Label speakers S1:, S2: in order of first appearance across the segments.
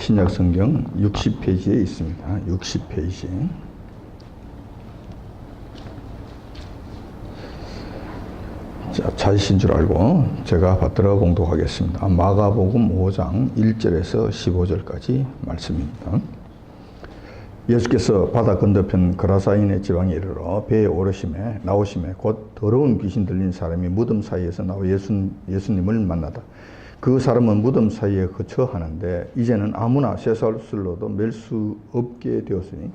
S1: 신약성경 60페이지에 있습니다. 60페이지. 자, 찾으신 줄 알고 제가 받들어 공독하겠습니다. 마가복음 5장 1절에서 15절까지 말씀입니다. 예수께서 바다 건너편 그라사인의 지방에 이르러 배에 오르심에 나오심에 곧 더러운 귀신 들린 사람이 무덤 사이에서 나와 예수님을 만나다. 그 사람은 무덤 사이에 거처하는데 이제는 아무나 쇠사슬로도 맬 수 없게 되었으니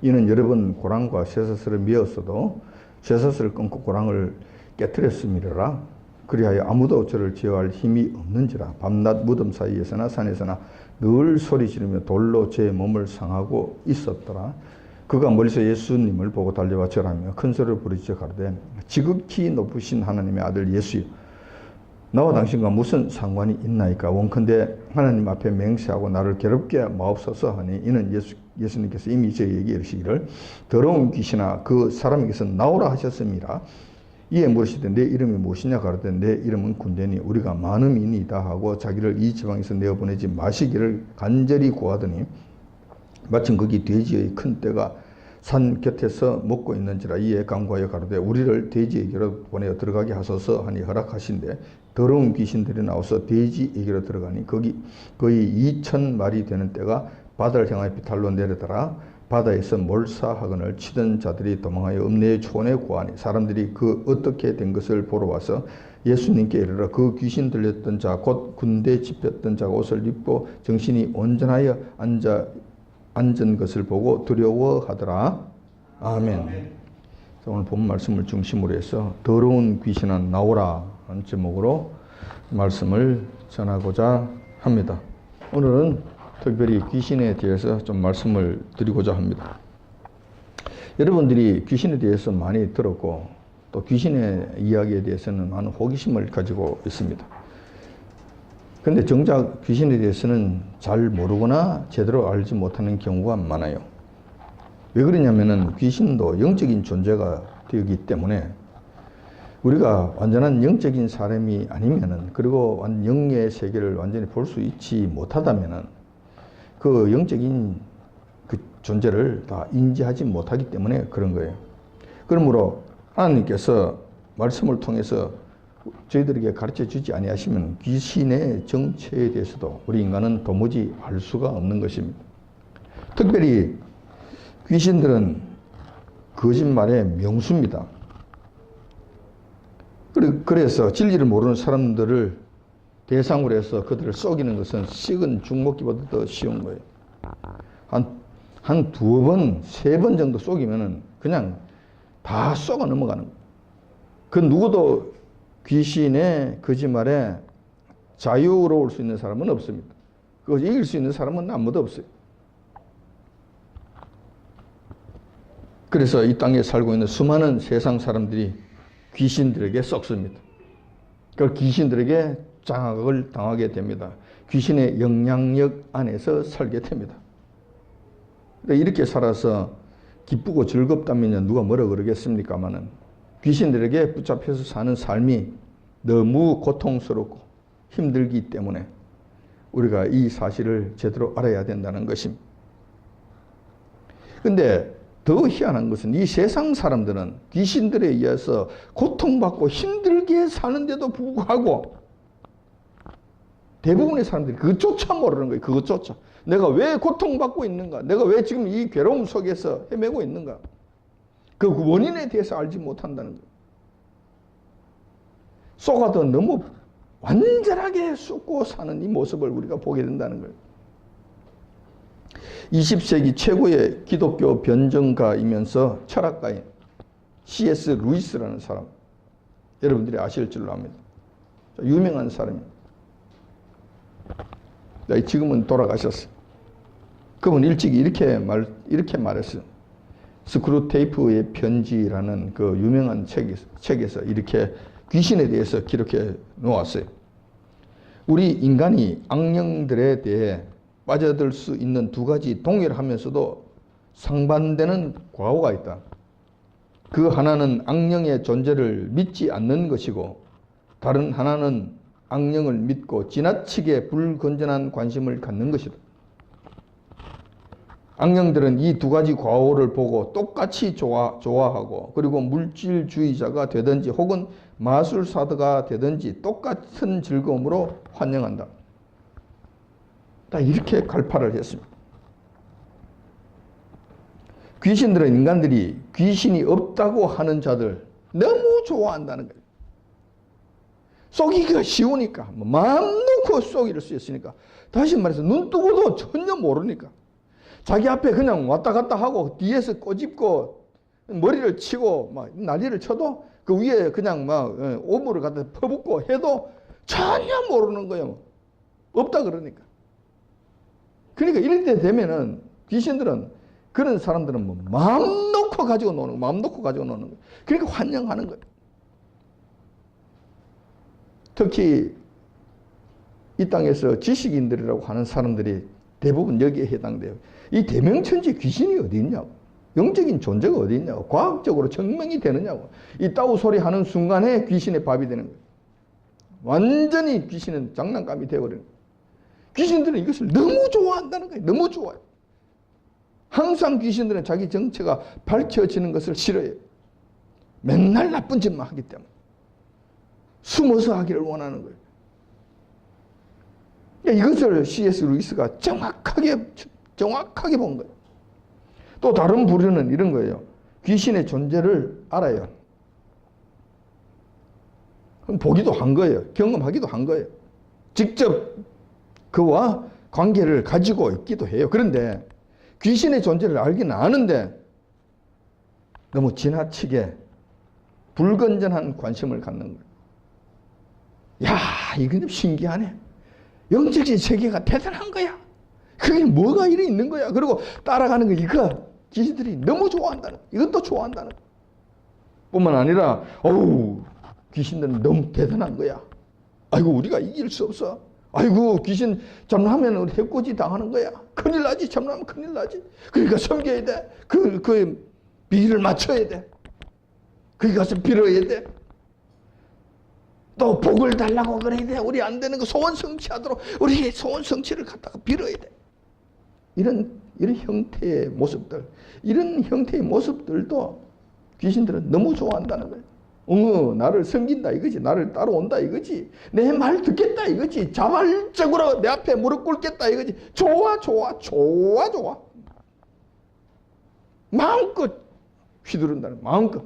S1: 이는 여러 번 고랑과 쇠사슬을 메었어도 쇠사슬을 끊고 고랑을 깨뜨렸음이라. 그리하여 아무도 저를 제어할 힘이 없는지라. 밤낮 무덤 사이에서나 산에서나 늘 소리 지르며 돌로 제 몸을 상하고 있었더라. 그가 멀리서 예수님을 보고 달려와 절하며 큰 소리로 부르짖어 가로되 지극히 높으신 하나님의 아들 예수여, 나와 당신과 무슨 상관이 있나이까? 원컨대 하나님 앞에 맹세하고 나를 괴롭게 마옵소서 하니, 이는 예수님께서 이미 저희에게 이르시기를 더러운 귀신아 그 사람에게서 나오라 하셨음이라. 이에 물으시되 내 이름이 무엇이냐 가로되 내 이름은 군대니 우리가 많음이니이다 하고 자기를 이 지방에서 내어보내지 마시기를 간절히 구하더니 마침 거기 돼지의 큰 떼가 산 곁에서 먹고 있는지라. 이에 간구하여 가로되 우리를 돼지에게로 보내어 들어가게 하소서 하니 허락하신대 더러운 귀신들이 나와서 돼지에게로 들어가니 거기 거의 2,000마리 되는 떼가 바다를 향하여 비탈로 내려더라. 바다에서 몰사하건을 치던 자들이 도망하여 읍내의 초원에 구하니 사람들이 그 어떻게 된 것을 보러 와서 예수님께 이르러 그 귀신 들렸던 자 곧 군대 집혔던 자가 옷을 입고 정신이 온전하여 앉은 것을 보고 두려워하더라. 아멘. 오늘 본 말씀을 중심으로 해서 더러운 귀신아 나오라 하는 제목으로 말씀을 전하고자 합니다. 오늘은 특별히 귀신에 대해서 좀 말씀을 드리고자 합니다. 여러분들이 귀신에 대해서 많이 들었고 또 귀신의 이야기에 대해서는 많은 호기심을 가지고 있습니다. 그런데 정작 귀신에 대해서는 잘 모르거나 제대로 알지 못하는 경우가 많아요. 왜 그러냐면은 귀신도 영적인 존재가 되기 때문에 우리가 완전한 영적인 사람이 아니면은, 그리고 영의 세계를 완전히 볼 수 있지 못하다면은 그 영적인 그 존재를 다 인지하지 못하기 때문에 그런 거예요. 그러므로 하나님께서 말씀을 통해서 저희들에게 가르쳐 주지 아니하시면 귀신의 정체에 대해서도 우리 인간은 도무지 알 수가 없는 것입니다. 특별히 귀신들은 거짓말의 명수입니다. 그래서 진리를 모르는 사람들을 대상으로 해서 그들을 속이는 것은 식은 죽 먹기보다 더 쉬운 거예요. 한 두 번, 세 번 정도 속이면은 그냥 다 쏘가 넘어가는 거예요. 그 누구도 귀신의 거짓말에 자유로울 수 있는 사람은 없습니다. 그거 이길 수 있는 사람은 아무도 없어요. 그래서 이 땅에 살고 있는 수많은 세상 사람들이 귀신들에게 썩습니다. 그 귀신들에게 장악을 당하게 됩니다. 귀신의 영향력 안에서 살게 됩니다. 이렇게 살아서 기쁘고 즐겁다면 누가 뭐라 그러겠습니까마는 귀신들에게 붙잡혀서 사는 삶이 너무 고통스럽고 힘들기 때문에 우리가 이 사실을 제대로 알아야 된다는 것입니다. 그런데 더 희한한 것은 이 세상 사람들은 귀신들에 의해서 고통받고 힘들게 사는데도 불구하고 대부분의 사람들이 그것조차 모르는 거예요. 그것조차. 내가 왜 고통받고 있는가? 내가 왜 지금 이 괴로움 속에서 헤매고 있는가? 그 원인에 대해서 알지 못한다는 거예요. 쏘가도 너무 완전하게 쏟고 사는 이 모습을 우리가 보게 된다는 거예요. 20세기 최고의 기독교 변증가이면서 철학가인 C.S. 루이스라는 사람, 여러분들이 아실 줄로 압니다. 유명한 사람입니다. 지금은 돌아가셨어요. 그분 일찍이 이렇게 말했어요. 스크루테이프의 편지라는 그 유명한 책에서 이렇게 귀신에 대해서 기록해 놓았어요. 우리 인간이 악령들에 대해 빠져들 수 있는 두 가지 동일하면서도 상반되는 과오가 있다. 그 하나는 악령의 존재를 믿지 않는 것이고 다른 하나는 악령을 믿고 지나치게 불건전한 관심을 갖는 것이다. 악령들은 이 두 가지 과오를 보고 똑같이 좋아하고 그리고 물질주의자가 되든지 혹은 마술사드가 되든지 똑같은 즐거움으로 환영한다. 다 이렇게 갈파를 했습니다. 귀신들은 인간들이 귀신이 없다고 하는 자들 너무 좋아한다는 거예요. 쏘기가 쉬우니까 마음 놓고 쏘기를 수 있으니까 다시 말해서 눈 뜨고도 전혀 모르니까 자기 앞에 그냥 왔다 갔다 하고 뒤에서 꼬집고 머리를 치고 막 난리를 쳐도 그 위에 그냥 막 오물을 갖다 퍼붓고 해도 전혀 모르는 거예요. 없다 그러니까. 그러니까 이럴 때 되면은 귀신들은 그런 사람들은 뭐 마음 놓고 가지고 노는 거, 마음 놓고 가지고 노는 거. 그러니까 환영하는 거예요. 특히 이 땅에서 지식인들이라고 하는 사람들이 대부분 여기에 해당돼요. 이 대명천지 귀신이 어디 있냐고. 영적인 존재가 어디 있냐고. 과학적으로 증명이 되느냐고. 이 따우 소리 하는 순간에 귀신의 밥이 되는 거예요. 완전히 귀신은 장난감이 되어버리는 거예요. 귀신들은 이것을 너무 좋아한다는 거예요. 너무 좋아요. 항상 귀신들은 자기 정체가 밝혀지는 것을 싫어해요. 맨날 나쁜 짓만 하기 때문에. 숨어서 하기를 원하는 거예요. 이것을 C.S. 루이스가 정확하게 본 거예요. 또 다른 부류는 이런 거예요. 귀신의 존재를 알아요. 보기도 한 거예요. 경험하기도 한 거예요. 직접 그와 관계를 가지고 있기도 해요. 그런데 귀신의 존재를 알기는 아는데 너무 지나치게 불건전한 관심을 갖는 거예요. 야, 이건 신기하네. 영적인 세계가 대단한 거야. 그게 뭐가 이래 있는 거야. 그리고 따라가는 거 이거 귀신들이 너무 좋아한다는 거야. 이것도 좋아한다는 거야. 뿐만 아니라 어우 귀신들은 너무 대단한 거야. 아이고 우리가 이길 수 없어. 아이고 귀신 잠나면 해코지 당하는 거야. 큰일 나지. 잠나면 큰일 나지. 그러니까 섬겨야 돼. 그 비를 맞춰야 돼. 거기 가서 빌어야 돼. 또 복을 달라고 그래야 돼. 우리 안 되는 거 소원 성취하도록 우리 소원 성취를 갖다가 빌어야 돼. 이런 형태의 모습들, 이런 형태의 모습들도 귀신들은 너무 좋아한다는 거예요. 나를 섬긴다 이거지. 나를 따라온다 이거지. 내 말 듣겠다 이거지. 자발적으로 내 앞에 무릎 꿇겠다 이거지. 좋아. 마음껏 휘두른다는 마음껏.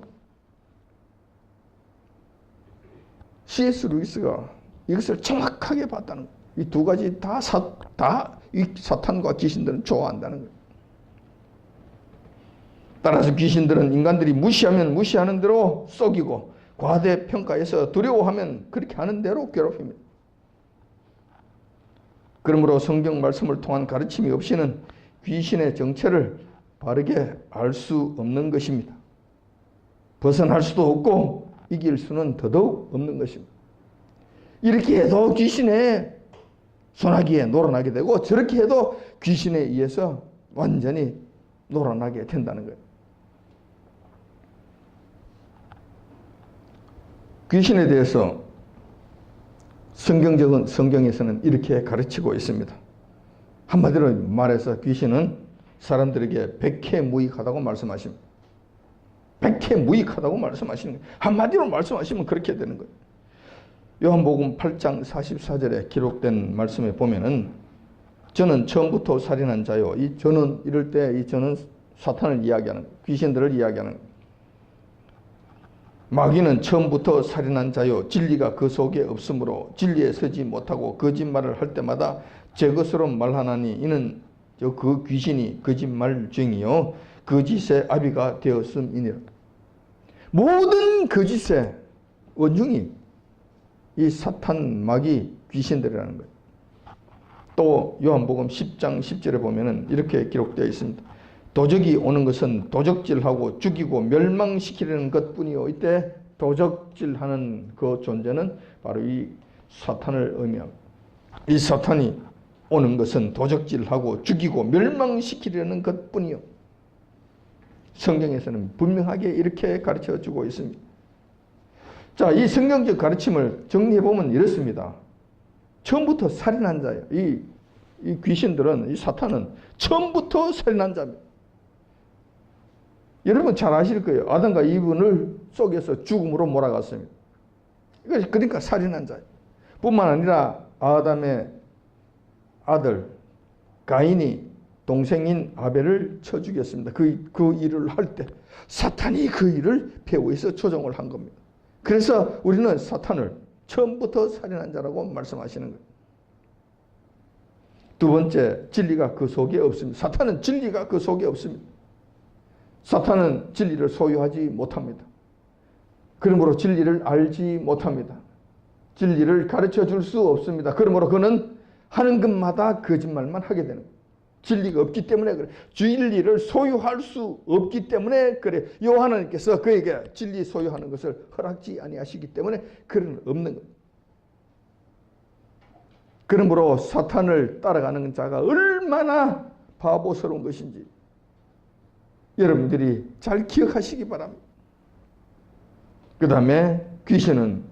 S1: C.S. 루이스가 이것을 정확하게 봤다는 거예요. 이 두 가지 이 사탄과 귀신들은 좋아한다는 거예요. 따라서 귀신들은 인간들이 무시하면 무시하는 대로 속이고 과대평가해서 두려워하면 그렇게 하는 대로 괴롭힙니다. 그러므로 성경 말씀을 통한 가르침이 없이는 귀신의 정체를 바르게 알 수 없는 것입니다. 벗어날 수도 없고 이길 수는 더더욱 없는 것입니다. 이렇게 해도 귀신의 소나기에 놀아나게 되고 저렇게 해도 귀신에 의해서 완전히 놀아나게 된다는 거예요. 귀신에 대해서 성경에서는 이렇게 가르치고 있습니다. 한마디로 말해서 귀신은 사람들에게 백해무익하다고 말씀하십니다. 백해무익하다고 말씀하시는 거예요. 한마디로 말씀하시면 그렇게 되는 거예요. 요한복음 8장 44절에 기록된 말씀에 보면은 저는 처음부터 살인한 자요. 이 저는 이럴 때 이 저는 사탄을 이야기하는 거예요. 귀신들을 이야기하는 거예요. 마귀는 처음부터 살인한 자요. 진리가 그 속에 없으므로 진리에 서지 못하고 거짓말을 할 때마다 제 것으로 말하나니 이는 그 귀신이 거짓말쟁이요 거짓의 아비가 되었음이니라. 모든 거짓의 원흉이 이 사탄, 마귀, 귀신들이라는 거예요. 또 요한복음 10장 10절에 보면은 이렇게 기록되어 있습니다. 도적이 오는 것은 도적질하고 죽이고 멸망시키려는 것뿐이요. 이때 도적질하는 그 존재는 바로 이 사탄을 의미합니다. 이 사탄이 오는 것은 도적질하고 죽이고 멸망시키려는 것뿐이요. 성경에서는 분명하게 이렇게 가르쳐주고 있습니다. 자, 이 성경적 가르침을 정리해보면 이렇습니다. 처음부터 살인한 자예요. 이 귀신들은, 이 사탄은 처음부터 살인한 자입니다. 여러분 잘 아실 거예요. 아담과 이브를 속여서 죽음으로 몰아갔습니다. 그러니까 살인한 자예요. 뿐만 아니라 아담의 아들 가인이 동생인 아벨을 쳐 죽였습니다. 그 일을 할 때 사탄이 그 일을 배후에서 조종을 한 겁니다. 그래서 우리는 사탄을 처음부터 살인한 자라고 말씀하시는 거예요. 두 번째, 진리가 그 속에 없습니다. 사탄은 진리가 그 속에 없습니다. 사탄은 진리를 소유하지 못합니다. 그러므로 진리를 알지 못합니다. 진리를 가르쳐 줄 수 없습니다. 그러므로 그는 하는 것마다 거짓말만 하게 되는 거예요. 진리가 없기 때문에 그래. 진리를 소유할 수 없기 때문에 그래. 요한님께서 그에게 진리 소유하는 것을 허락지 아니하시기 때문에 그는 없는 거예요. 그러므로 사탄을 따라가는 자가 얼마나 바보스러운 것인지 여러분들이 잘 기억하시기 바랍니다. 그 다음에 귀신은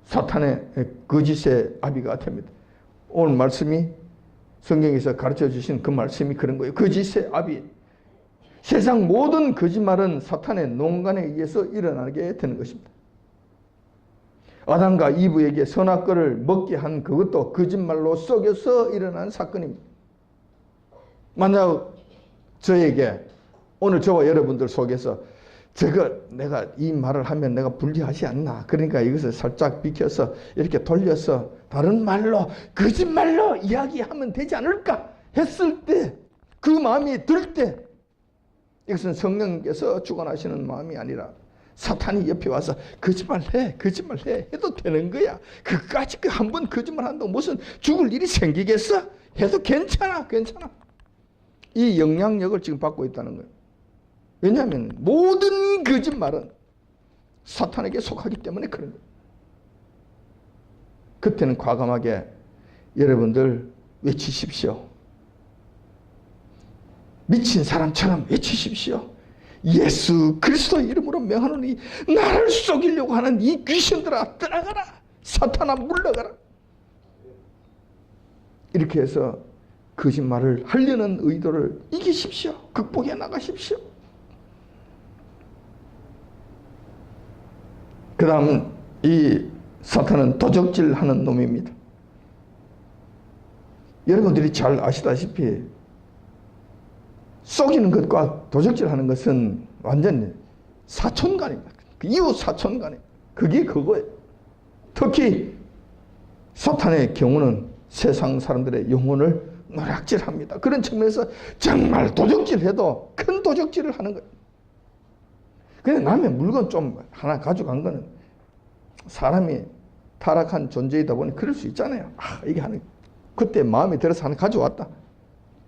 S1: 사탄의 거짓의 아비가 됩니다. 오늘 말씀이 성경에서 가르쳐 주신 그 말씀이 그런 거예요. 거짓의 아비. 세상 모든 거짓말은 사탄의 농간에 의해서 일어나게 되는 것입니다. 아담과 이브에게 선악과를 먹게 한 그것도 거짓말로 속여서 일어난 사건입니다. 만약 저에게 오늘 저와 여러분들 속에서 내가 이 말을 하면 내가 불리하지 않나. 그러니까 이것을 살짝 비켜서 이렇게 돌려서 다른 말로, 거짓말로 이야기하면 되지 않을까 했을 때, 그 마음이 들 때, 이것은 성령께서 주관하시는 마음이 아니라 사탄이 옆에 와서 거짓말해 해도 되는 거야. 그까짓 한 번 거짓말 한다고 무슨 죽을 일이 생기겠어? 해도 괜찮아. 이 영향력을 지금 받고 있다는 거예요. 왜냐하면 모든 거짓말은 사탄에게 속하기 때문에 그런 거예요. 그때는 과감하게 여러분들 외치십시오. 미친 사람처럼 외치십시오. 예수 그리스도 이름으로 명하노니 나를 속이려고 하는 이 귀신들아 떠나가라. 사탄아 물러가라. 이렇게 해서 거짓말을 하려는 의도를 이기십시오. 극복해 나가십시오. 그 다음 이 사탄은 도적질하는 놈입니다. 여러분들이 잘 아시다시피 속이는 것과 도적질하는 것은 완전히 사촌간입니다. 이웃 사촌간에 그게 그거예요. 특히 사탄의 경우는 세상 사람들의 영혼을 노략질합니다. 그런 측면에서 정말 도적질해도 큰 도적질을 하는 거예요. 근데 남의 물건 좀 하나 가져간 거는 사람이 타락한 존재이다 보니 그럴 수 있잖아요. 이게 그때 마음에 들어서 하나 가져왔다.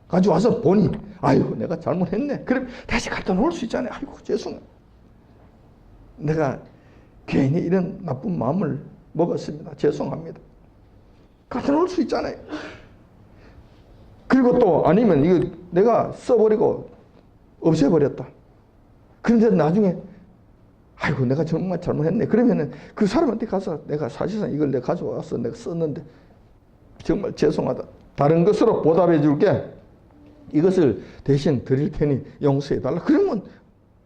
S1: 가져와서 보니 아이고 내가 잘못했네. 그럼 다시 갖다 놓을 수 있잖아요. 아이고 죄송해요. 내가 괜히 이런 나쁜 마음을 먹었습니다. 죄송합니다. 갖다 놓을 수 있잖아요. 그리고 또 아니면 이거 내가 써버리고 없애버렸다. 그런데 나중에 아이고 내가 정말 잘못했네. 그러면은 그 사람한테 가서 내가 사실상 이걸 내가 가져와서 내가 썼는데 정말 죄송하다. 다른 것으로 보답해 줄게. 이것을 대신 드릴 테니 용서해 달라. 그러면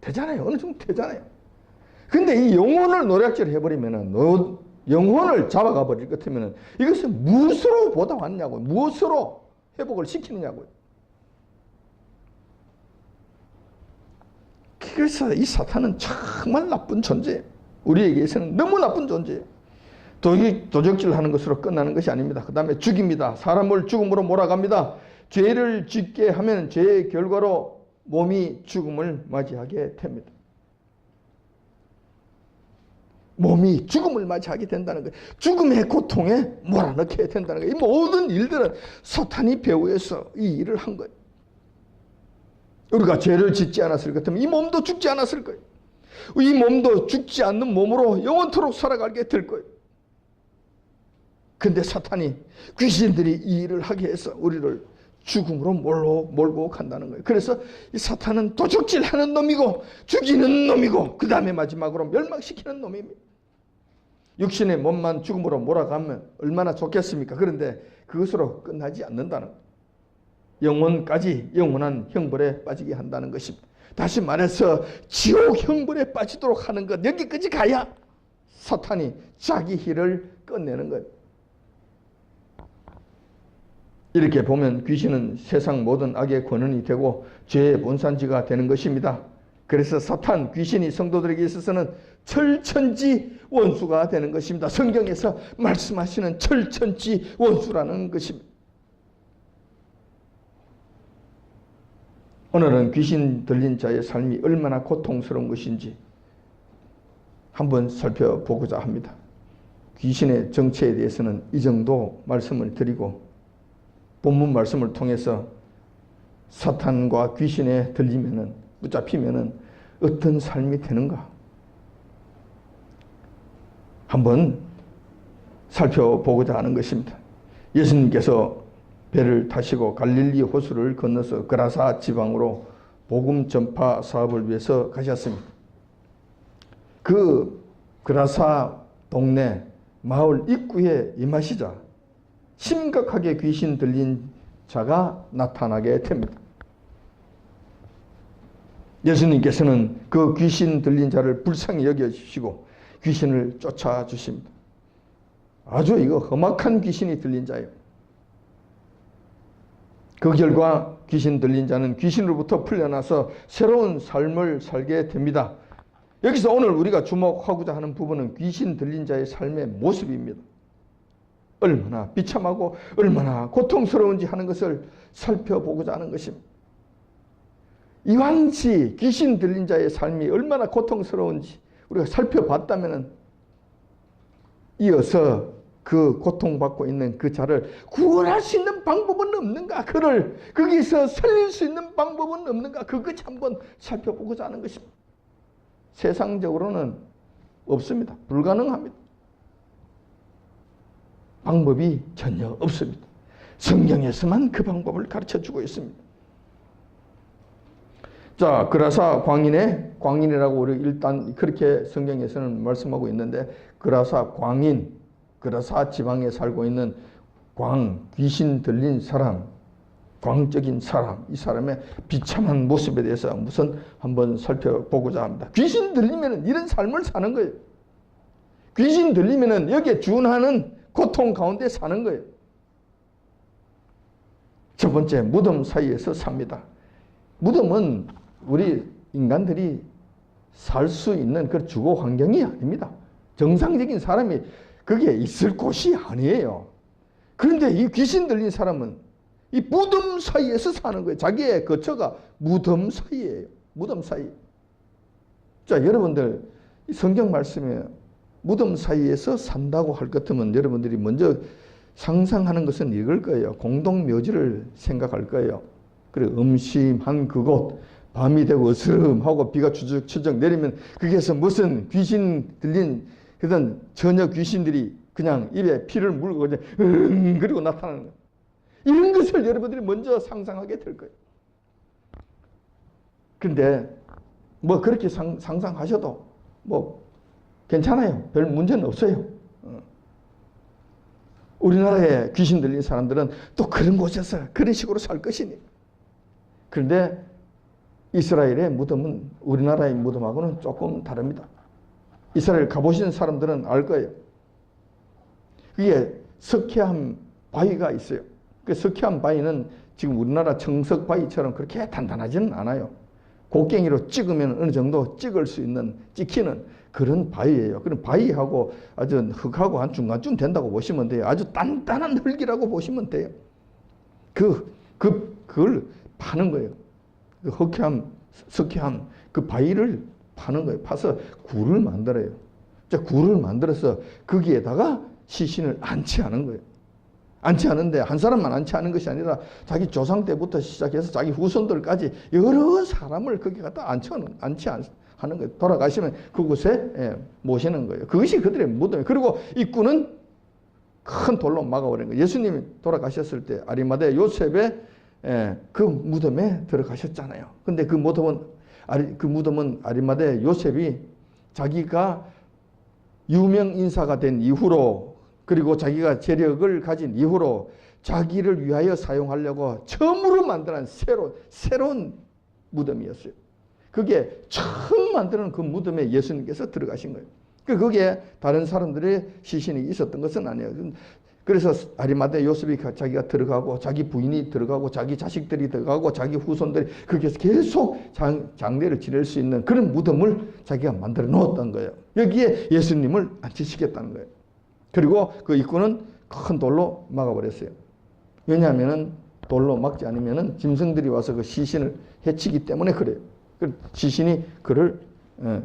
S1: 되잖아요. 어느 정도 되잖아요. 근데 이 영혼을 노략질 해버리면은 영혼을 잡아가 버릴 것 같으면은 이것을 무엇으로 보답하느냐고, 무엇으로 회복을 시키느냐고요. 그래서 이 사탄은 정말 나쁜 존재예요. 우리에게서는 너무 나쁜 존재예요. 도적질하는 것으로 끝나는 것이 아닙니다. 그 다음에 죽입니다. 사람을 죽음으로 몰아갑니다. 죄를 짓게 하면 죄의 결과로 몸이 죽음을 맞이하게 됩니다. 몸이 죽음을 맞이하게 된다는 거예요. 죽음의 고통에 몰아넣게 된다는 거예요. 이 모든 일들은 사탄이 배후에서 이 일을 한 거예요. 우리가 죄를 짓지 않았을 것 같으면 이 몸도 죽지 않았을 거예요. 이 몸도 죽지 않는 몸으로 영원토록 살아가게 될 거예요. 근데 사탄이 귀신들이 이 일을 하게 해서 우리를 죽음으로 몰고 간다는 거예요. 그래서 이 사탄은 도적질하는 놈이고 죽이는 놈이고 그 다음에 마지막으로 멸망시키는 놈입니다. 육신의 몸만 죽음으로 몰아가면 얼마나 좋겠습니까? 그런데 그것으로 끝나지 않는다는 거예요. 영혼까지 영원한 형벌에 빠지게 한다는 것입니다. 다시 말해서 지옥 형벌에 빠지도록 하는 것, 여기까지 가야 사탄이 자기 힘을 끝내는 것. 이렇게 보면 귀신은 세상 모든 악의 권원이 되고 죄의 본산지가 되는 것입니다. 그래서 사탄, 귀신이 성도들에게 있어서는 철천지 원수가 되는 것입니다. 성경에서 말씀하시는 철천지 원수라는 것입니다. 오늘은 귀신 들린 자의 삶이 얼마나 고통스러운 것인지 한번 살펴보고자 합니다. 귀신의 정체에 대해서는 이 정도 말씀을 드리고 본문 말씀을 통해서 사탄과 귀신에 들리면은, 붙잡히면은 어떤 삶이 되는가 한번 살펴보고자 하는 것입니다. 예수님께서 배를 타시고 갈릴리 호수를 건너서 그라사 지방으로 복음 전파 사업을 위해서 가셨습니다. 그 그라사 동네 마을 입구에 임하시자 심각하게 귀신 들린 자가 나타나게 됩니다. 예수님께서는 그 귀신 들린 자를 불쌍히 여겨주시고 귀신을 쫓아주십니다. 아주 이거 험악한 귀신이 들린 자예요. 그 결과 귀신 들린 자는 귀신으로부터 풀려나서 새로운 삶을 살게 됩니다. 여기서 오늘 우리가 주목하고자 하는 부분은 귀신 들린 자의 삶의 모습입니다. 얼마나 비참하고 얼마나 고통스러운지 하는 것을 살펴보고자 하는 것입니다. 이왕시 귀신 들린 자의 삶이 얼마나 고통스러운지 우리가 살펴봤다면 이어서 그 고통받고 있는 그 자를 구원할 수 있는 방법은 없는가? 그를 거기서 살릴 수 있는 방법은 없는가? 그것이 한번 살펴보고자 하는 것입니다. 세상적으로는 없습니다. 불가능합니다. 방법이 전혀 없습니다. 성경에서만 그 방법을 가르쳐주고 있습니다. 자, 그라사 광인이라고 우리 일단 그렇게 성경에서는 말씀하고 있는데 그라사 광인, 그라사 지방에 살고 있는 귀신 들린 사람, 광적인 사람, 이 사람의 비참한 모습에 대해서 우선 한번 살펴보고자 합니다. 귀신 들리면 이런 삶을 사는 거예요. 귀신 들리면 여기에 준하는 고통 가운데 사는 거예요. 첫 번째, 무덤 사이에서 삽니다. 무덤은 우리 인간들이 살 수 있는 그 주거 환경이 아닙니다. 정상적인 사람이 거기에 있을 곳이 아니에요. 그런데 이 귀신 들린 사람은 이 무덤 사이에서 사는 거예요. 자기의 거처가 무덤 사이예요. 무덤 사이. 자, 여러분들 이 성경 말씀에 무덤 사이에서 산다고 할 것 같으면 여러분들이 먼저 상상하는 것은 이걸 거예요. 공동묘지를 생각할 거예요. 그래, 음심한 그곳, 밤이 되고 어스름하고 비가 추적추적 내리면 거기에서 무슨 귀신 들린 그런 처녀 귀신들이 그냥 입에 피를 물고 그냥 그리고 나타나는 거예요. 이런 것을 여러분들이 먼저 상상하게 될 거예요. 그런데 뭐 그렇게 상상하셔도 뭐 괜찮아요. 별 문제는 없어요. 우리나라에 귀신 들린 사람들은 또 그런 곳에서 그런 식으로 살 것이니. 그런데 이스라엘의 무덤은 우리나라의 무덤하고는 조금 다릅니다. 이스라엘 가보신 사람들은 알 거예요. 그게 석회암 바위가 있어요. 그 석회암 바위는 지금 우리나라 청석 바위처럼 그렇게 단단하지는 않아요. 곡괭이로 찍으면 어느 정도 찍히는 그런 바위예요. 그런 바위하고 아주 흙하고 한 중간쯤 된다고 보시면 돼요. 아주 단단한 흙이라고 보시면 돼요. 그걸 파는 거예요. 그 석회암, 그 바위를 파는 거예요. 파서 굴을 만들어요. 자, 굴을 만들어서 거기에다가 시신을 안치하는 거예요. 안치하는데 한 사람만 안치하는 것이 아니라 자기 조상 때부터 시작해서 자기 후손들까지 여러 사람을 거기 갖다 안치하는 거예요. 돌아가시면 그곳에 모시는 거예요. 그것이 그들의 무덤이에요. 그리고 입구는 큰 돌로 막아버린 거예요. 예수님이 돌아가셨을 때 아리마대 요셉의 그 무덤에 들어가셨잖아요. 근데 그 무덤은 아리마대 요셉이 자기가 유명 인사가 된 이후로 그리고 자기가 재력을 가진 이후로 자기를 위하여 사용하려고 처음으로 만드는 새로운 무덤이었어요. 그게 처음 만드는 그 무덤에 예수님께서 들어가신 거예요. 그게 다른 사람들의 시신이 있었던 것은 아니에요. 그래서 아리마대 요셉이 자기가 들어가고 자기 부인이 들어가고 자기 자식들이 들어가고 자기 후손들이 거기에서 계속 장례를 지낼 수 있는 그런 무덤을 자기가 만들어 놓았던 거예요. 여기에 예수님을 앉히시겠다는 거예요. 그리고 그 입구는 큰 돌로 막아버렸어요. 왜냐하면 돌로 막지 않으면 짐승들이 와서 그 시신을 해치기 때문에 그래요.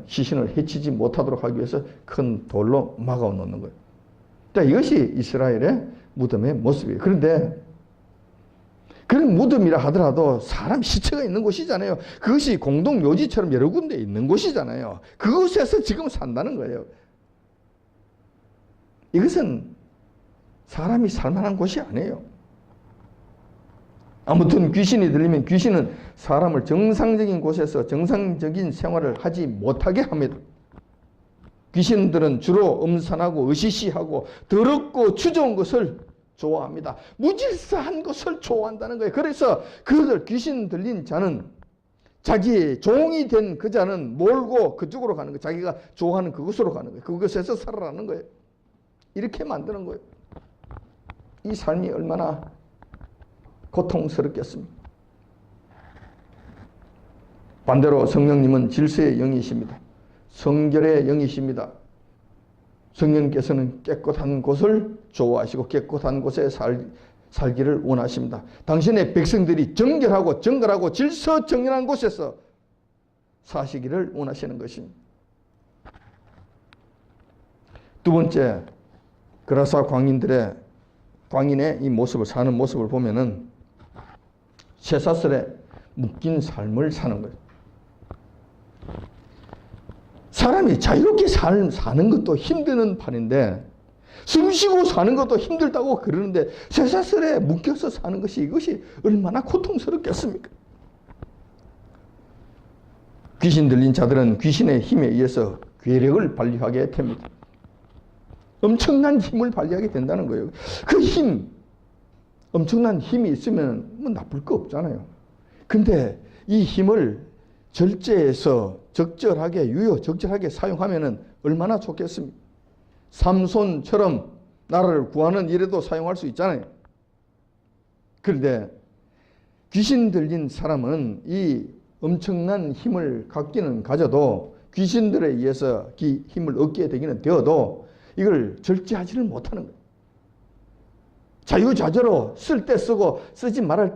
S1: 시신을 해치지 못하도록 하기 위해서 큰 돌로 막아 놓는 거예요. 자, 이것이 이스라엘의 무덤의 모습이에요. 그런데 그런 무덤이라 하더라도 사람 시체가 있는 곳이잖아요. 그것이 공동묘지처럼 여러 군데 있는 곳이잖아요. 그곳에서 지금 산다는 거예요. 이것은 사람이 살만한 곳이 아니에요. 아무튼 귀신이 들리면 귀신은 사람을 정상적인 곳에서 정상적인 생활을 하지 못하게 합니다. 귀신들은 주로 음산하고 으시시하고 더럽고 추저온 것을 좋아합니다. 무질서한 것을 좋아한다는 거예요. 그래서 귀신 들린 자는 자기 종이 된 그 자는 몰고 그쪽으로 가는 거예요. 자기가 좋아하는 그곳으로 가는 거예요. 그곳에서 살아라는 거예요. 이렇게 만드는 거예요. 이 삶이 얼마나 고통스럽겠습니까? 반대로 성령님은 질서의 영이십니다. 성결의 영이십니다. 성령께서는 깨끗한 곳을 좋아하시고 깨끗한 곳에 살기를 원하십니다. 당신의 백성들이 정결하고 정갈하고 질서정연한 곳에서 사시기를 원하시는 것입니다. 두 번째, 그라사 광인의 이 모습을 사는 모습을 보면은 쇠사슬에 묶인 삶을 사는 거예요. 사람이 자유롭게 사는 것도 힘드는 판인데 숨쉬고 사는 것도 힘들다고 그러는데 쇠사슬에 묶여서 사는 것이 이것이 얼마나 고통스럽겠습니까? 귀신 들린 자들은 귀신의 힘에 의해서 괴력을 발휘하게 됩니다. 엄청난 힘을 발휘하게 된다는 거예요. 그 힘, 엄청난 힘이 있으면 뭐 나쁠 거 없잖아요. 근데 이 힘을 절제해서 적절하게 유효적절하게 사용하면 얼마나 좋겠습니까? 삼손처럼 나라를 구하는 일에도 사용할 수 있잖아요. 그런데 귀신 들린 사람은 이 엄청난 힘을 갖기는 가져도 귀신들에 의해서 힘을 얻게 되기는 되어도 이걸 절제하지를 못하는 거예요. 자유자재로 쓸 때 쓰고 쓰지 말아야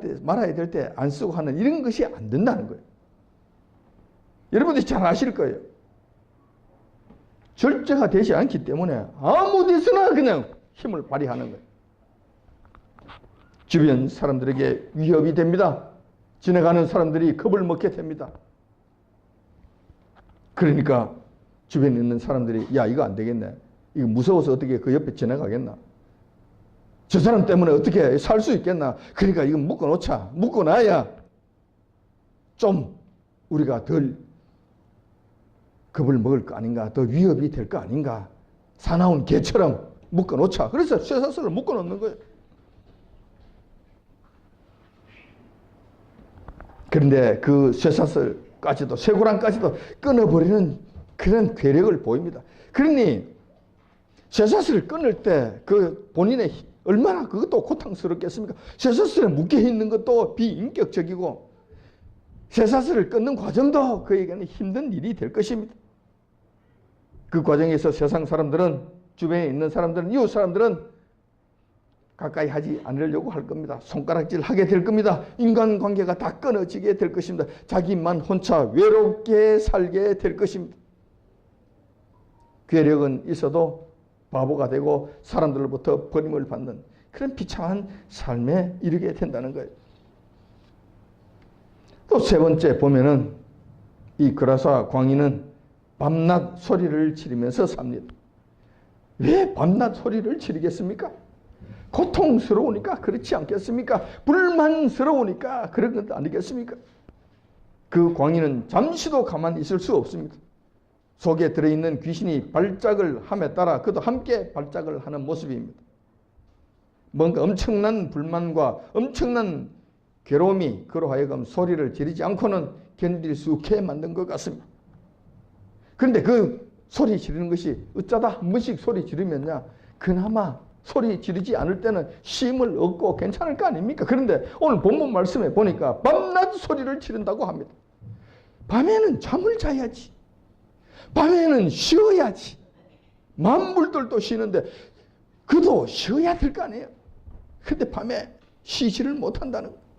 S1: 될 때 안 쓰고 하는 이런 것이 안 된다는 거예요. 여러분들이 잘 아실 거예요. 절제가 되지 않기 때문에 아무 데서나 그냥 힘을 발휘하는 거예요. 주변 사람들에게 위협이 됩니다. 지나가는 사람들이 겁을 먹게 됩니다. 그러니까 주변에 있는 사람들이 야 이거 안 되겠네. 이거 무서워서 어떻게 그 옆에 지나가겠나. 저 사람 때문에 어떻게 살 수 있겠나. 그러니까 이거 묶어놓자. 묶어놔야 좀 우리가 덜 겁을 먹을 거 아닌가. 더 위협이 될 거 아닌가. 사나운 개처럼 묶어놓자. 그래서 쇠사슬을 묶어놓는 거예요. 그런데 그 쇠사슬까지도 쇠고랑까지도 끊어버리는 그런 괴력을 보입니다. 그러니 쇠사슬을 끊을 때 그 본인의 얼마나 그것도 고통스럽겠습니까? 쇠사슬에 묶여 있는 것도 비인격적이고 쇠사슬을 끊는 과정도 그에게는 힘든 일이 될 것입니다. 그 과정에서 세상 사람들은 주변에 있는 사람들은 이웃 사람들은 가까이 하지 않으려고 할 겁니다. 손가락질 하게 될 겁니다. 인간관계가 다 끊어지게 될 것입니다. 자기만 혼자 외롭게 살게 될 것입니다. 괴력은 있어도 바보가 되고 사람들로부터 버림을 받는 그런 비참한 삶에 이르게 된다는 거예요. 또 세 번째 보면은 이 그라사 광인은 밤낮 소리를 지르면서 삽니다. 왜 밤낮 소리를 지르겠습니까? 고통스러우니까 그렇지 않겠습니까? 불만스러우니까 그런 것 아니겠습니까? 그 광인은 잠시도 가만히 있을 수 없습니다. 속에 들어있는 귀신이 발작을 함에 따라 그도 함께 발작을 하는 모습입니다. 뭔가 엄청난 불만과 엄청난 괴로움이 그로 하여금 소리를 지르지 않고는 견딜 수 없게 만든 것 같습니다. 그런데 그 소리 지르는 것이 어쩌다 한 번씩 소리 지르면야 그나마 소리 지르지 않을 때는 쉼을 얻고 괜찮을 거 아닙니까? 그런데 오늘 본문 말씀에 보니까 밤낮 소리를 지른다고 합니다. 밤에는 잠을 자야지. 밤에는 쉬어야지. 만물들도 쉬는데 그도 쉬어야 될 거 아니에요. 근데 밤에 쉬지를 못한다는 거예요.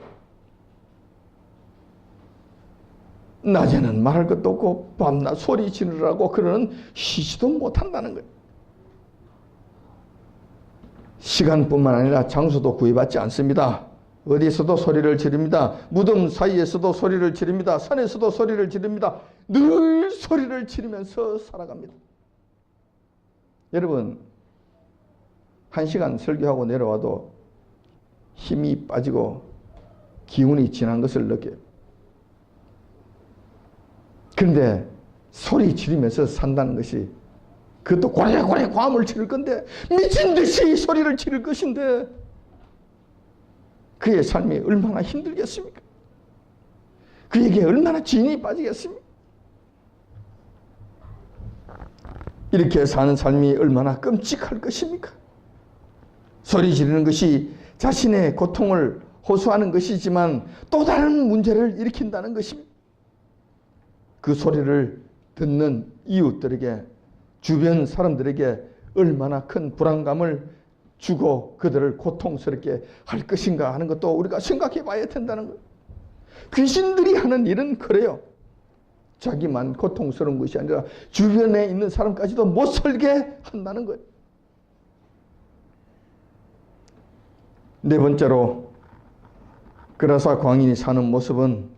S1: 낮에는 말할 것도 없고 밤낮 소리 지르라고 그러는 쉬지도 못한다는 거예요. 시간뿐만 아니라 장소도 구애받지 않습니다. 어디에서도 소리를 지릅니다. 무덤 사이에서도 소리를 지릅니다. 산에서도 소리를 지릅니다. 늘 소리를 지르면서 살아갑니다. 여러분, 1시간 설교하고 내려와도 힘이 빠지고 기운이 지난 것을 느껴요. 그런데 소리 지르면서 산다는 것이 그것도 고래고래 과음을 치를 건데 미친 듯이 소리를 지를 것인데 그의 삶이 얼마나 힘들겠습니까? 그에게 얼마나 진이 빠지겠습니까? 이렇게 사는 삶이 얼마나 끔찍할 것입니까? 소리 지르는 것이 자신의 고통을 호소하는 것이지만 또 다른 문제를 일으킨다는 것입니다. 그 소리를 듣는 이웃들에게, 주변 사람들에게 얼마나 큰 불안감을 주고 그들을 고통스럽게 할 것인가 하는 것도 우리가 생각해 봐야 된다는 거예요. 귀신들이 하는 일은 그래요. 자기만 고통스러운 것이 아니라 주변에 있는 사람까지도 못 살게 한다는 거예요. 네 번째로 그라사 광인이 사는 모습은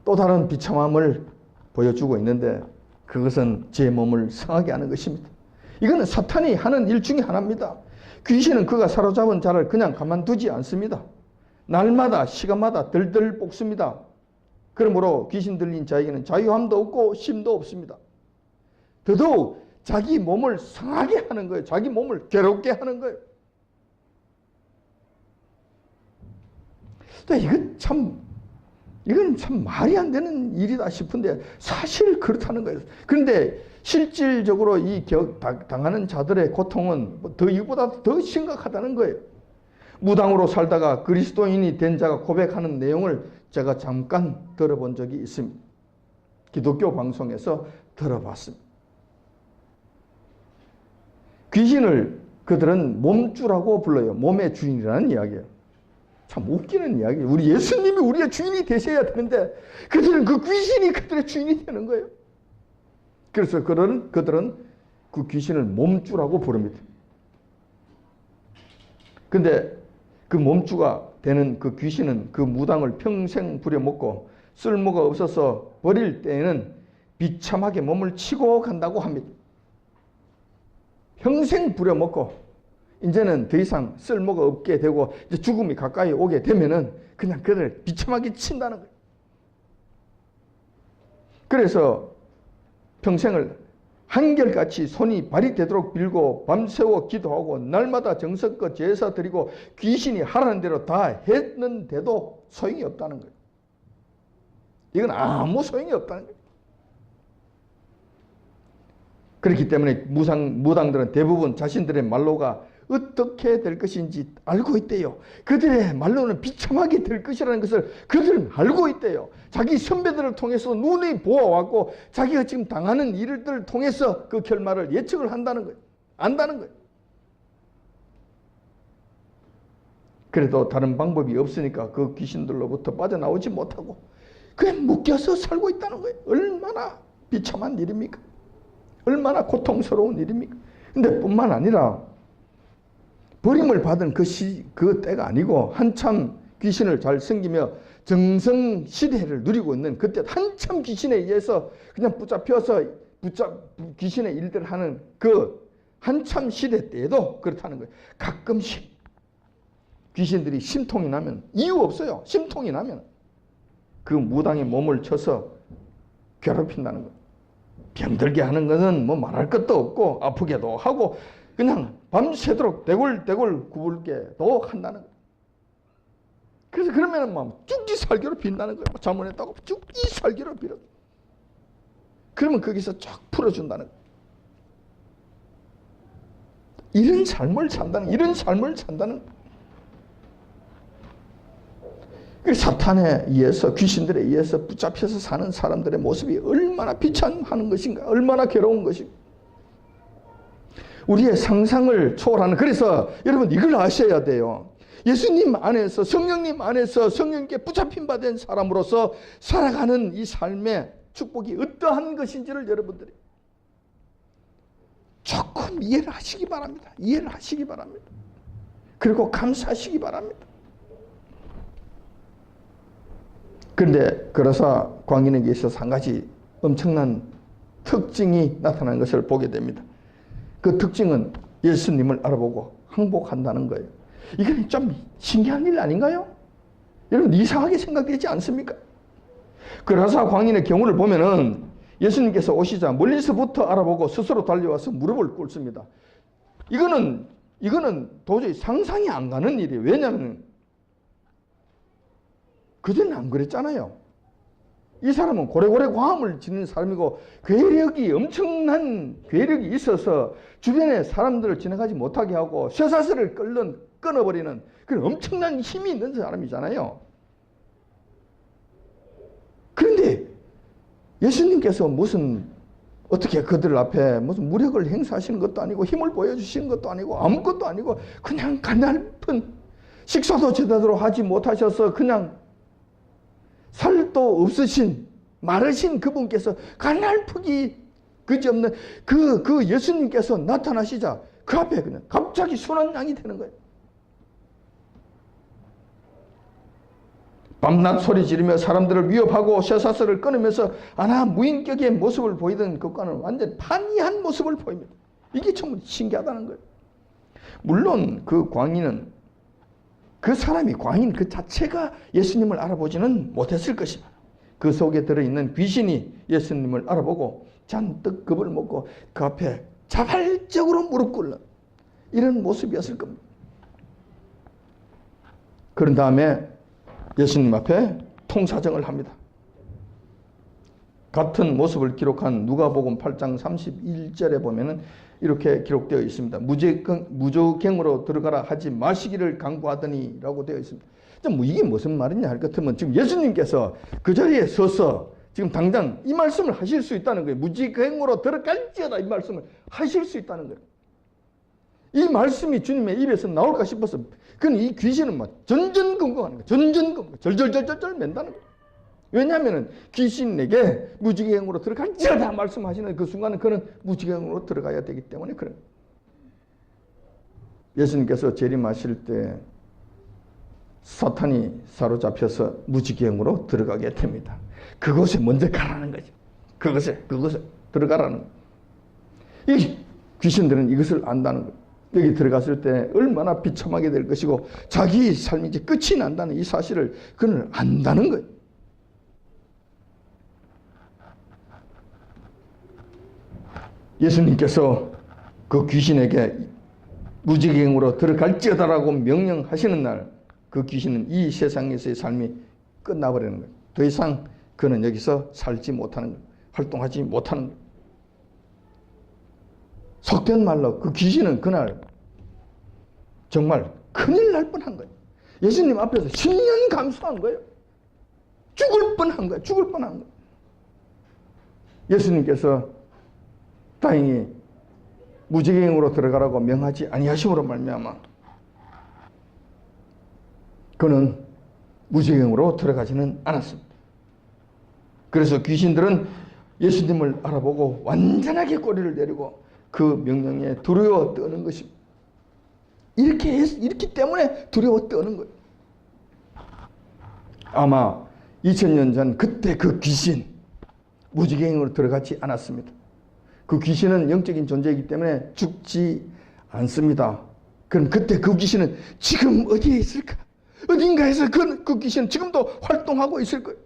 S1: 또 다른 비참함을 보여주고 있는데 그것은 제 몸을 상하게 하는 것입니다. 이거는 사탄이 하는 일 중에 하나입니다. 귀신은 그가 사로잡은 자를 그냥 가만두지 않습니다. 날마다 시간마다 들들 볶습니다. 그러므로 귀신 들린 자에게는 자유함도 없고 쉼도 없습니다. 더더욱 자기 몸을 상하게 하는 거예요. 자기 몸을 괴롭게 하는 거예요. 이건 참 말이 안 되는 일이다 싶은데 사실 그렇다는 거예요. 그런데 실질적으로 이 당하는 자들의 고통은 이보다 더 심각하다는 거예요. 무당으로 살다가 그리스도인이 된 자가 고백하는 내용을 제가 잠깐 들어본 적이 있습니다. 기독교 방송에서 들어봤습니다. 귀신을 그들은 몸주라고 불러요. 몸의 주인이라는 이야기예요. 참 웃기는 이야기예요. 우리 예수님이 우리의 주인이 되셔야 되는데 그들은 그 귀신이 그들의 주인이 되는 거예요. 그래서 그들은 그 귀신을 몸주라고 부릅니다. 근데 그 몸주가 되는 그 귀신은 그 무당을 평생 부려먹고 쓸모가 없어서 버릴 때에는 비참하게 몸을 치고 간다고 합니다. 평생 부려먹고 이제는 더 이상 쓸모가 없게 되고 이제 죽음이 가까이 오게 되면은 그냥 그들을 비참하게 친다는 거예요. 그래서 평생을 한결같이 손이 발이 되도록 빌고 밤새워 기도하고 날마다 정성껏 제사 드리고 귀신이 하라는 대로 다 했는데도 소용이 없다는 거예요. 이건 아무 소용이 없다는 거예요. 그렇기 때문에 무당들은 대부분 자신들의 말로가 어떻게 될 것인지 알고 있대요. 그들의 말로는 비참하게 될 것이라는 것을 그들은 알고 있대요. 자기 선배들을 통해서 눈이 보아왔고 자기가 지금 당하는 일들을 통해서 그 결말을 예측을 한다는 거예요. 안다는 거예요. 그래도 다른 방법이 없으니까 그 귀신들로부터 빠져나오지 못하고 그냥 묶여서 살고 있다는 거예요. 얼마나 비참한 일입니까? 얼마나 고통스러운 일입니까? 근데 뿐만 아니라 버림을 받은 그 때가 아니고 한참 귀신을 잘 섬기며 정성 시대를 누리고 있는 그때 한참 귀신에 의해서 그냥 붙잡혀서 귀신의 일들을 하는 그 한참 시대 때에도 그렇다는 거예요. 가끔씩 귀신들이 심통이 나면 이유 없어요. 심통이 나면 그 무당의 몸을 쳐서 괴롭힌다는 거예요. 병들게 하는 것은 뭐 말할 것도 없고 아프게도 하고 그냥 밤새도록 대굴대굴 구불게도 한다는 거예요. 그래서 그러면 막 죽기 살기로 빈다는 거예요. 자문했다고 죽기 살기로 빌어. 그러면 거기서 쫙 풀어준다는 거예요. 이런 삶을 산다는 거예요. 사탄에 의해서, 귀신들에 의해서 붙잡혀서 사는 사람들의 모습이 얼마나 비참한 것인가, 얼마나 괴로운 것인가. 우리의 상상을 초월하는, 그래서 여러분 이걸 아셔야 돼요. 예수님 안에서, 성령님 안에서 성령께 붙잡힌 바 된 사람으로서 살아가는 이 삶의 축복이 어떠한 것인지를 여러분들이 조금 이해를 하시기 바랍니다. 이해를 하시기 바랍니다. 그리고 감사하시기 바랍니다. 그런데 그러사 광인에게 있어서 한 가지 엄청난 특징이 나타나는 것을 보게 됩니다. 그 특징은 예수님을 알아보고 항복한다는 거예요. 이건 좀 신기한 일 아닌가요? 여러분 이상하게 생각되지 않습니까? 그러사 광인의 경우를 보면은 예수님께서 오시자 멀리서부터 알아보고 스스로 달려와서 무릎을 꿇습니다. 이거는 도저히 상상이 안 가는 일이에요. 왜냐하면 그전에는 안 그랬잖아요. 이 사람은 고래고래 과음을 짓는 사람이고 엄청난 괴력이 있어서 주변의 사람들을 지나가지 못하게 하고 쇠사슬을 끊어버리는 그런 엄청난 힘이 있는 사람이잖아요. 그런데 예수님께서 어떻게 그들 앞에 무슨 무력을 행사하시는 것도 아니고 힘을 보여주시는 것도 아니고 아무것도 아니고 그냥 가냘픈, 식사도 제대로 하지 못하셔서 그냥 살도 없으신 마르신 그분께서 가냘프기 그지없는 그 예수님께서 나타나시자 그 앞에 그냥 갑자기 순한 양이 되는 거예요. 밤낮 소리 지르며 사람들을 위협하고 쇠사슬을 끊으면서 무인격의 모습을 보이던 것과는 완전 판이한 모습을 보입니다. 이게 정말 신기하다는 거예요. 물론 그 광인은, 그 사람이, 광인 그 자체가 예수님을 알아보지는 못했을 것이다. 그 속에 들어있는 귀신이 예수님을 알아보고 잔뜩 겁을 먹고 그 앞에 자발적으로 무릎 꿇는 이런 모습이었을 겁니다. 그런 다음에 예수님 앞에 통사정을 합니다. 같은 모습을 기록한 누가복음 8장 31절에 보면은 이렇게 기록되어 있습니다. 무저갱으로 들어가라 하지 마시기를 강구하더니 라고 되어 있습니다. 이게 무슨 말이냐 할 것 같으면 지금 예수님께서 그 자리에 서서 지금 당장 이 말씀을 하실 수 있다는 거예요. 무지갱으로 들어갈지어다 이 말씀을 하실 수 있다는 거예요. 이 말씀이 주님의 입에서 나올까 싶어서 그건 이 귀신은 막 전전긍긍하는 거예요. 전전긍긍, 절절절절 맨다는 거예요. 왜냐하면 귀신에게 무지개행으로 들어갈지어다 말씀하시는 그 순간은 그는 무지개행으로 들어가야 되기 때문에 그런 거예요. 예수님께서 재림하실 때 사탄이 사로잡혀서 무지개행으로 들어가게 됩니다. 그곳에 먼저 가라는 거죠. 그곳에 들어가라는 거예요. 이 귀신들은 이것을 안다는 거예요. 여기 들어갔을 때 얼마나 비참하게 될 것이고 자기 삶이 이제 끝이 난다는 이 사실을 그는 안다는 거예요. 예수님께서 그 귀신에게 무지개행으로 들어갈지어다라고 명령하시는 날 그 귀신은 이 세상에서의 삶이 끝나버리는 거예요. 더 이상 그는 여기서 살지 못하는 거예요. 활동하지 못하는 거예요. 속된 말로 그 귀신은 그날 정말 큰일 날 뻔한 거예요. 예수님 앞에서 10년 감수한 거예요. 죽을 뻔한 거예요. 죽을 뻔한 거예요. 예수님께서 다행히 무지개행으로 들어가라고 명하지 아니하심으로 말미암아 그는 무지개행으로 들어가지는 않았습니다. 그래서 귀신들은 예수님을 알아보고 완전하게 꼬리를 내리고 그 명령에 두려워 떠는 것입니다. 이렇기 때문에 두려워 떠는 거예요. 아마 2000년 전 그때 그 귀신 무지개행으로 들어가지 않았습니다. 그 귀신은 영적인 존재이기 때문에 죽지 않습니다. 그럼 그때 그 귀신은 지금 어디에 있을까? 어딘가에서 그 귀신은 지금도 활동하고 있을 거예요.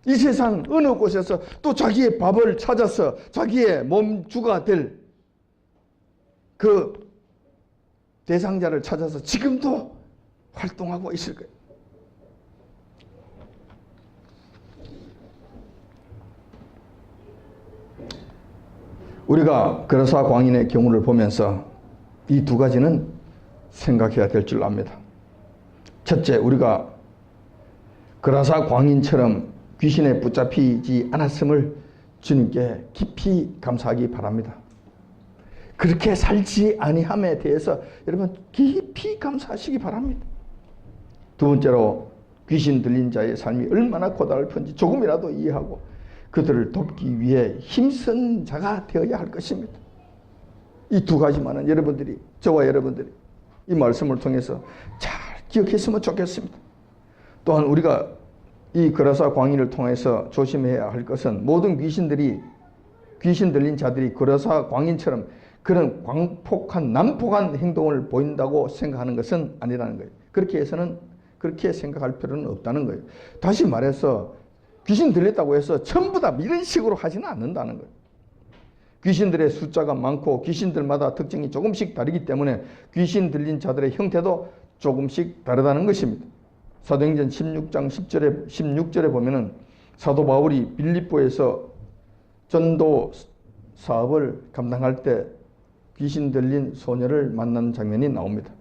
S1: 이 세상 어느 곳에서 또 자기의 밥을 찾아서 자기의 몸주가 될 그 대상자를 찾아서 지금도 활동하고 있을 거예요. 우리가 그라사 광인의 경우를 보면서 이 두 가지는 생각해야 될 줄 압니다. 첫째, 우리가 그라사 광인처럼 귀신에 붙잡히지 않았음을 주님께 깊이 감사하기 바랍니다. 그렇게 살지 아니함에 대해서 여러분 깊이 감사하시기 바랍니다. 두 번째로, 귀신 들린 자의 삶이 얼마나 고달픈지 조금이라도 이해하고 그들을 돕기 위해 힘쓴 자가 되어야 할 것입니다. 이 두 가지만은 여러분들이, 저와 여러분들이 이 말씀을 통해서 잘 기억했으면 좋겠습니다. 또한 우리가 이 그라사 광인을 통해서 조심해야 할 것은, 모든 귀신 들린 자들이 그라사 광인처럼 그런 광폭한 난폭한 행동을 보인다고 생각하는 것은 아니라는 거예요. 그렇게 생각할 필요는 없다는 거예요. 다시 말해서 귀신 들렸다고 해서 전부 다 이런 식으로 하지는 않는다는 거예요. 귀신들의 숫자가 많고 귀신들마다 특징이 조금씩 다르기 때문에 귀신 들린 자들의 형태도 조금씩 다르다는 것입니다. 사도행전 16장 16절에 보면은 사도 바울이 빌립보에서 전도 사업을 감당할 때 귀신 들린 소녀를 만난 장면이 나옵니다.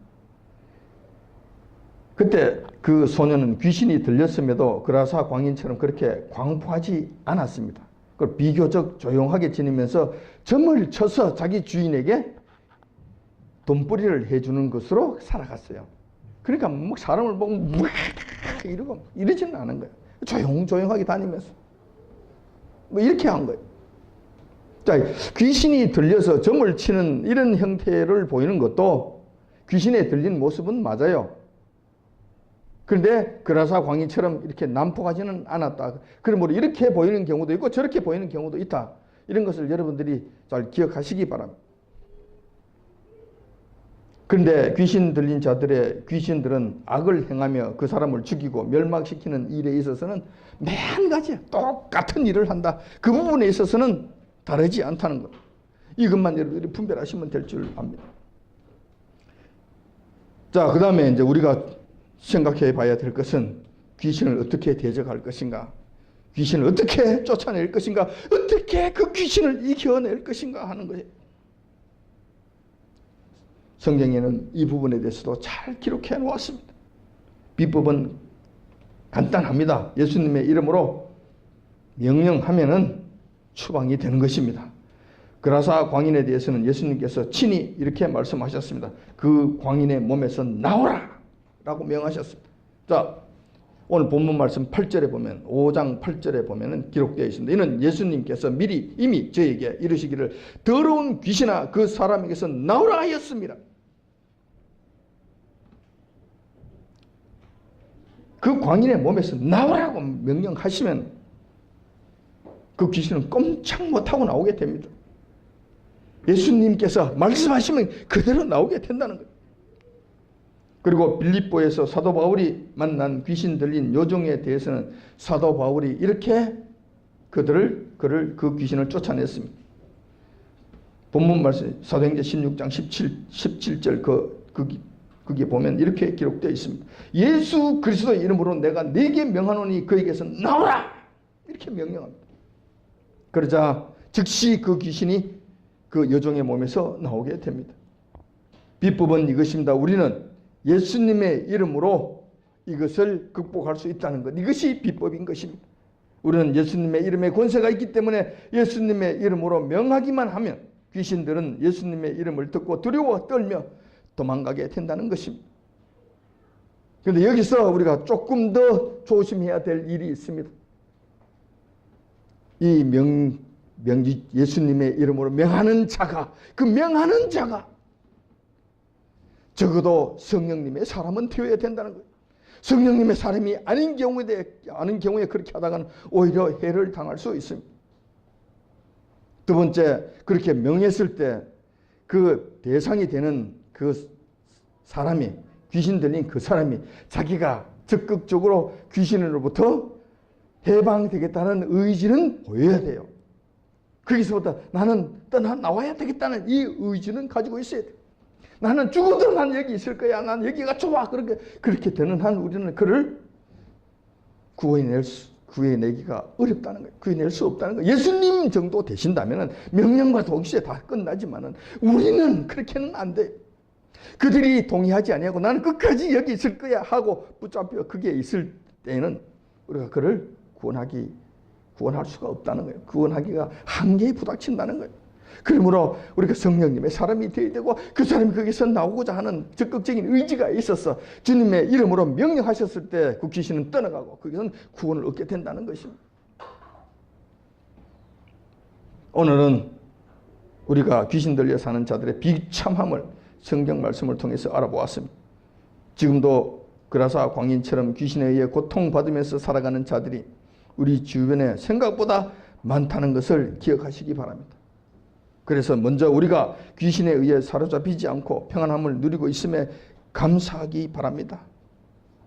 S1: 그때 그 소녀는 귀신이 들렸음에도 그라사 광인처럼 그렇게 광포하지 않았습니다. 그걸 비교적 조용하게 지내면서 점을 쳐서 자기 주인에게 돈벌이를 해주는 것으로 살아갔어요. 그러니까 막 사람을 보고 이러고 이러지는 않은 거예요. 조용조용하게 다니면서 뭐 이렇게 한 거예요. 자, 귀신이 들려서 점을 치는 이런 형태를 보이는 것도 귀신에 들린 모습은 맞아요. 그런데 그라사 광인처럼 이렇게 난폭하지는 않았다. 그러므로 이렇게 보이는 경우도 있고 저렇게 보이는 경우도 있다. 이런 것을 여러분들이 잘 기억하시기 바랍니다. 그런데 귀신 들린 자들의 귀신들은 악을 행하며 그 사람을 죽이고 멸망시키는 일에 있어서는 매한 가지 똑같은 일을 한다. 그 부분에 있어서는 다르지 않다는 것. 이것만 여러분들이 분별하시면 될 줄 압니다. 자, 그 다음에 이제 우리가 생각해 봐야 될 것은 귀신을 어떻게 대적할 것인가, 귀신을 어떻게 쫓아낼 것인가, 어떻게 그 귀신을 이겨낼 것인가 하는 거예요. 성경에는 이 부분에 대해서도 잘 기록해 놓았습니다. 비법은 간단합니다. 예수님의 이름으로 명령하면은 추방이 되는 것입니다. 그라사 광인에 대해서는 예수님께서 친히 이렇게 말씀하셨습니다. 그 광인의 몸에서 나오라 라고 명하셨습니다. 자, 오늘 본문 말씀 8절에 보면, 5장 8절에 보면 기록되어 있습니다. 이는 예수님께서 미리 이미 저에게 이르시기를 더러운 귀신아 그 사람에게서 나오라 하였습니다. 그 광인의 몸에서 나오라고 명령하시면 그 귀신은 꼼짝 못하고 나오게 됩니다. 예수님께서 말씀하시면 그대로 나오게 된다는 거예요. 그리고 빌립보에서 사도 바울이 만난 귀신 들린 요정에 대해서는 사도 바울이 이렇게 그 귀신을 쫓아냈습니다. 본문 말씀 사도행전 16장 17절 거기 보면 이렇게 기록되어 있습니다. 예수 그리스도의 이름으로 내가 네게 명하노니 그에게서 나오라 이렇게 명령합니다. 그러자 즉시 그 귀신이 그 여종의 몸에서 나오게 됩니다. 비법은 이것입니다. 우리는 예수님의 이름으로 이것을 극복할 수 있다는 것, 이것이 비법인 것입니다. 우리는 예수님의 이름에 권세가 있기 때문에 예수님의 이름으로 명하기만 하면 귀신들은 예수님의 이름을 듣고 두려워 떨며 도망가게 된다는 것입니다. 그런데 여기서 우리가 조금 더 조심해야 될 일이 있습니다. 이 예수님의 이름으로 명하는 자가, 그 명하는 자가 적어도 성령님의 사람은 되어야 된다는 거예요. 성령님의 사람이 아닌 경우에 그렇게 하다가는 오히려 해를 당할 수 있습니다. 두 번째, 그렇게 명했을 때 그 대상이 되는 그 사람이, 귀신 들린 그 사람이 자기가 적극적으로 귀신으로부터 해방되겠다는 의지는 보여야 돼요. 거기서부터 나는 나와야 되겠다는 이 의지는 가지고 있어야 돼요. 나는 죽어도 난 여기 있을 거야. 난 여기가 좋아. 그렇게 되는 한 우리는 그를 구해내기가 어렵다는 거예요. 구해낼 수 없다는 거예요. 예수님 정도 되신다면 명령과 동시에 다 끝나지만은 우리는 그렇게는 안 돼요. 그들이 동의하지 아니하고 나는 끝까지 여기 있을 거야 하고 붙잡혀 그게 있을 때는 우리가 그를 구원할 수가 없다는 거예요. 구원하기가 한계에 부닥친다는 거예요. 그러므로 우리가 성령님의 사람이 되어야 되고 그 사람이 거기서 나오고자 하는 적극적인 의지가 있어서 주님의 이름으로 명령하셨을 때 그 귀신은 떠나가고 거기서는 구원을 얻게 된다는 것입니다. 오늘은 우리가 귀신 들려 사는 자들의 비참함을 성경 말씀을 통해서 알아보았습니다. 지금도 그라사 광인처럼 귀신에 의해 고통받으면서 살아가는 자들이 우리 주변에 생각보다 많다는 것을 기억하시기 바랍니다. 그래서 먼저 우리가 귀신에 의해 사로잡히지 않고 평안함을 누리고 있음에 감사하기 바랍니다.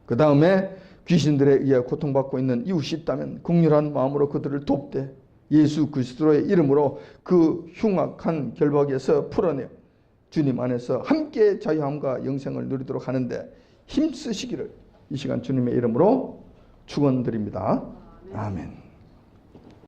S1: 그 다음에 귀신들에 의해 고통받고 있는 이웃이 있다면 긍휼한 마음으로 그들을 돕되 예수 그리스도의 이름으로 그 흉악한 결박에서 풀어내어 주님 안에서 함께 자유함과 영생을 누리도록 하는데 힘쓰시기를 이 시간 주님의 이름으로 축원드립니다. 아멘.